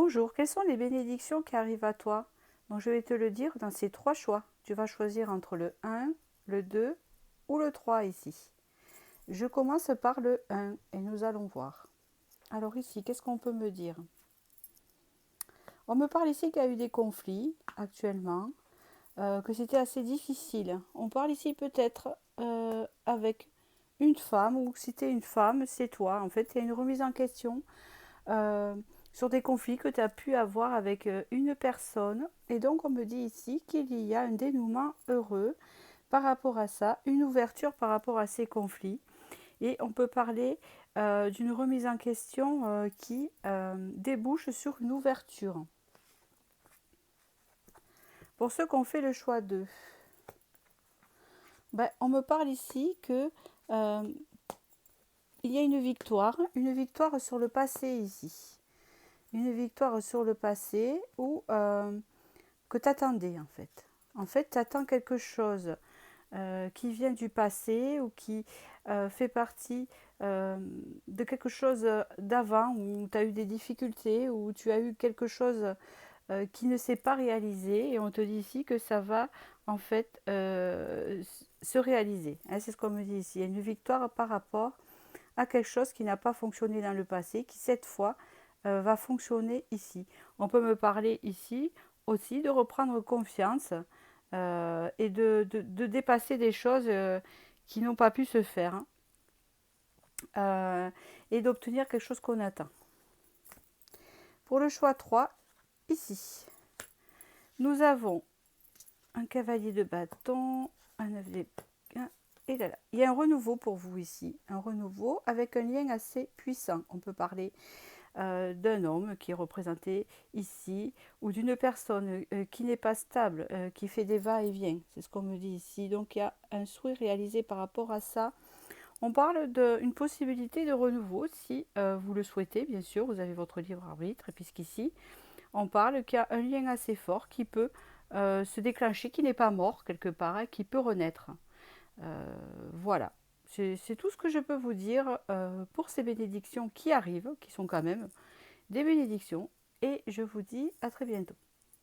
Bonjour, quelles sont les bénédictions qui arrivent à toi? Donc je vais te le dire dans ces trois choix. Tu vas choisir entre le 1, le 2 ou le 3 ici. Je commence par le 1 et nous allons voir. Alors ici, qu'est-ce qu'on peut me dire? On me parle ici qu'il y a eu des conflits actuellement, que c'était assez difficile. On parle ici peut-être avec une femme, ou si tu es une femme, c'est toi. En fait, il y a une remise en question euh, sur des conflits que tu as pu avoir avec une personne. Et donc, on me dit ici qu'il y a un dénouement heureux par rapport à ça, une ouverture par rapport à ces conflits. Et on peut parler d'une remise en question qui débouche sur une ouverture. Pour ceux qui ont fait le choix d'eux, ben, on me parle ici que il y a une victoire sur le passé ici. Une victoire sur le passé ou que tu attendais en fait. En fait, tu attends quelque chose qui vient du passé ou qui fait partie de quelque chose d'avant où tu as eu des difficultés, où tu as eu quelque chose qui ne s'est pas réalisé et on te dit ici que ça va en fait se réaliser. Hein, c'est ce qu'on me dit ici. Il y a une victoire par rapport à quelque chose qui n'a pas fonctionné dans le passé, qui cette fois va fonctionner ici. On peut me parler ici aussi de reprendre confiance et de dépasser des choses qui n'ont pas pu se faire hein, et d'obtenir quelque chose qu'on attend. Pour le choix 3, ici, nous avons un cavalier de bâton, un 9 d'épée, et là, là. Il y a un renouveau pour vous ici, un renouveau avec un lien assez puissant. On peut parler d'un homme qui est représenté ici ou d'une personne qui n'est pas stable, qui fait des va-et-vient. C'est ce qu'on me dit ici. Donc il y a un souhait réalisé par rapport à ça. On parle d'une possibilité de renouveau si vous le souhaitez, bien sûr. Vous avez votre libre arbitre, puisqu'ici, on parle qu'il y a un lien assez fort qui peut se déclencher, qui n'est pas mort quelque part, hein, qui peut renaître. Voilà. C'est tout ce que je peux vous dire pour ces bénédictions qui arrivent, qui sont quand même des bénédictions. Et je vous dis à très bientôt.